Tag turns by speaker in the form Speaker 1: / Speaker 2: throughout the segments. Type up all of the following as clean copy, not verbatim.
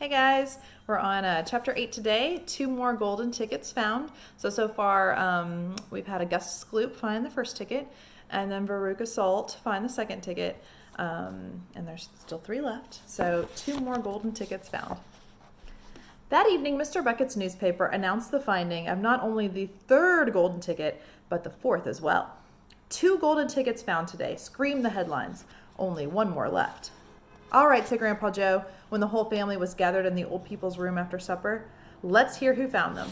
Speaker 1: Hey guys, we're on chapter 8 today. 2 more golden tickets found. So far we've had Augustus Gloop find the first ticket, and then Veruca Salt find the second ticket, and there's still 3 left. So 2 more golden tickets found. That evening, Mr. Bucket's newspaper announced the finding of not only the 3rd golden ticket, but the 4th as well. 2 golden tickets found today, screamed the headlines. Only 1 more left. All right, said Grandpa Joe, when the whole family was gathered in the old people's room after supper. Let's hear who found them.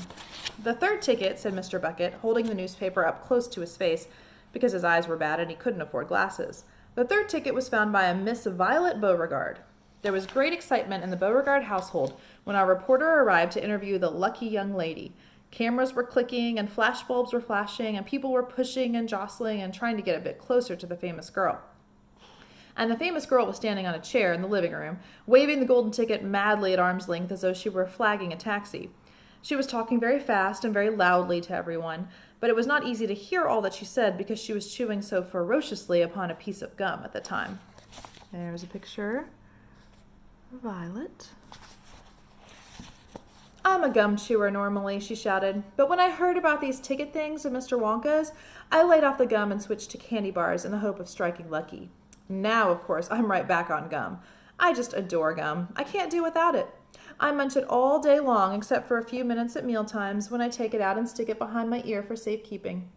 Speaker 1: The 3rd ticket, said Mr. Bucket, holding the newspaper up close to his face because his eyes were bad and he couldn't afford glasses. The 3rd ticket was found by a Miss Violet Beauregard. There was great excitement in the Beauregard household when our reporter arrived to interview the lucky young lady. Cameras were clicking and flashbulbs were flashing and people were pushing and jostling and trying to get a bit closer to the famous girl. And the famous girl was standing on a chair in the living room, waving the golden ticket madly at arm's length as though she were flagging a taxi. She was talking very fast and very loudly to everyone, but it was not easy to hear all that she said because she was chewing so ferociously upon a piece of gum at the time. There's a picture of Violet. I'm a gum chewer normally, she shouted, but when I heard about these ticket things at Mr. Wonka's, I laid off the gum and switched to candy bars in the hope of striking lucky. Now, of course, I'm right back on gum. I just adore gum. I can't do without it. I munch it all day long except for a few minutes at meal times when I take it out and stick it behind my ear for safekeeping.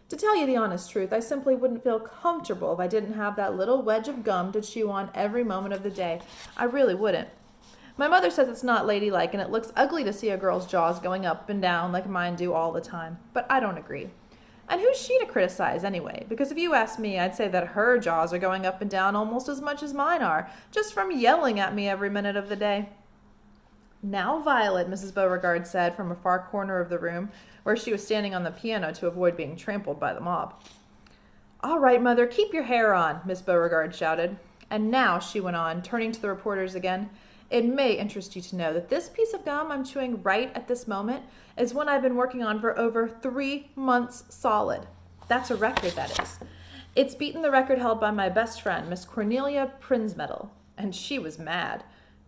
Speaker 1: To tell you the honest truth, I simply wouldn't feel comfortable if I didn't have that little wedge of gum to chew on every moment of the day. I really wouldn't. My mother says it's not ladylike and it looks ugly to see a girl's jaws going up and down like mine do all the time, but I don't agree. And who's she to criticize anyway? Because if you ask me, I'd say that her jaws are going up and down almost as much as mine are, just from yelling at me every minute of the day. Now, Violet, Mrs. Beauregard said from a far corner of the room, where she was standing on the piano to avoid being trampled by the mob. All right, Mother, keep your hair on, Miss Beauregard shouted. And now, she went on, turning to the reporters again, it may interest you to know that this piece of gum I'm chewing right at this moment is one I've been working on for over 3 months solid. That's a record, that is. It's beaten the record held by my best friend, Miss Cornelia Prinzmetal, and she was mad.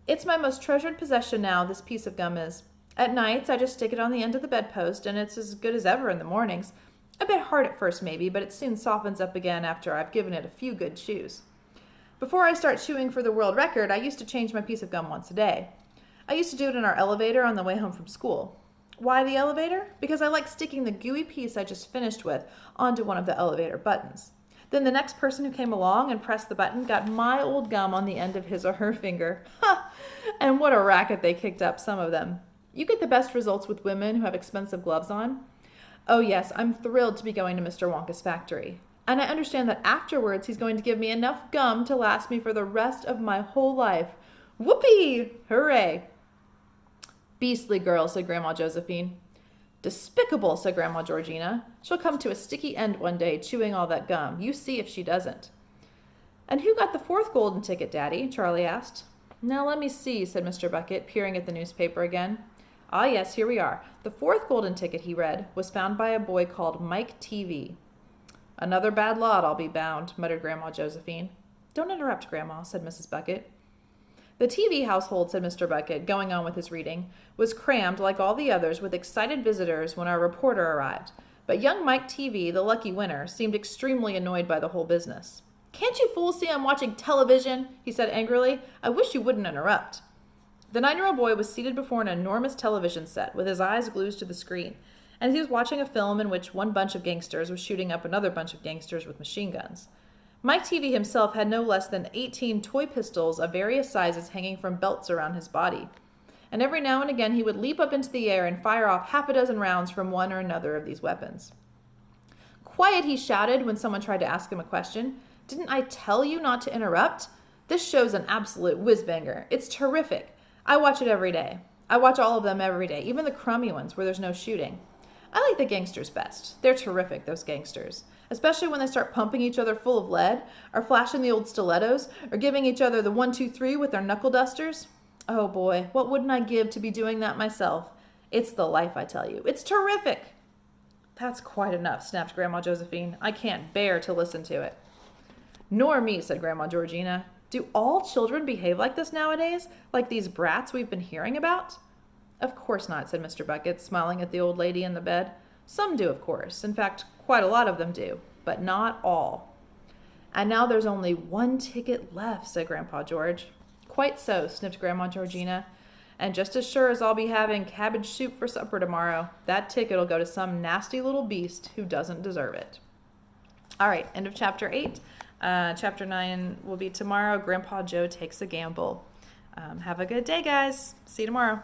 Speaker 1: It's my most treasured possession now, this piece of gum is. At nights, I just stick it on the end of the bedpost, and it's as good as ever in the mornings. A bit hard at first, maybe, but it soon softens up again after I've given it a few good chews. Before I start chewing for the world record, I used to change my piece of gum once a day. I used to do it in our elevator on the way home from school. Why the elevator? Because I like sticking the gooey piece I just finished with onto one of the elevator buttons. Then the next person who came along and pressed the button got my old gum on the end of his or her finger. Ha! And what a racket they kicked up, some of them. You get the best results with women who have expensive gloves on. Oh yes, I'm thrilled to be going to Mr. Wonka's factory. And I understand that afterwards he's going to give me enough gum to last me for the rest of my whole life. Whoopee! Hooray! Beastly girl, said Grandma Josephine. Despicable, said Grandma Georgina. She'll come to a sticky end one day, chewing all that gum. You see if she doesn't. And who got the 4th golden ticket, Daddy? Charlie asked. Now let me see, said Mr. Bucket, peering at the newspaper again. Ah, yes, here we are. The 4th golden ticket, he read, was found by a boy called Mike TV. Another bad lot, I'll be bound, muttered Grandma Josephine. Don't interrupt, Grandma, said Mrs. Bucket. The TV household, said Mr. Bucket, going on with his reading, was crammed, like all the others, with excited visitors when our reporter arrived. But young Mike TV, the lucky winner, seemed extremely annoyed by the whole business. Can't you fools see I'm watching television? He said angrily. I wish you wouldn't interrupt. The 9-year-old boy was seated before an enormous television set, with his eyes glued to the screen, and he was watching a film in which one bunch of gangsters was shooting up another bunch of gangsters with machine guns. Mike TV himself had no less than 18 toy pistols of various sizes hanging from belts around his body. And every now and again he would leap up into the air and fire off half a dozen rounds from one or another of these weapons. Quiet, he shouted when someone tried to ask him a question. Didn't I tell you not to interrupt? This show's an absolute whiz-banger. It's terrific. I watch it every day. I watch all of them every day, even the crummy ones where there's no shooting. I like the gangsters best. They're terrific, those gangsters. Especially when they start pumping each other full of lead, or flashing the old stilettos, or giving each other the 1, 2, 3 with their knuckle dusters. Oh boy, what wouldn't I give to be doing that myself? It's the life, I tell you. It's terrific. That's quite enough, snapped Grandma Josephine. I can't bear to listen to it. Nor me, said Grandma Georgina. Do all children behave like this nowadays? Like these brats we've been hearing about? Of course not, said Mr. Bucket, smiling at the old lady in the bed. Some do, of course. In fact, quite a lot of them do, but not all. And now there's only one ticket left, said Grandpa George. Quite so, sniffed Grandma Georgina. And just as sure as I'll be having cabbage soup for supper tomorrow, that ticket'll go to some nasty little beast who doesn't deserve it. All right, end of chapter 8. Chapter 9 will be tomorrow. Grandpa Joe takes a gamble. Have a good day, guys. See you tomorrow.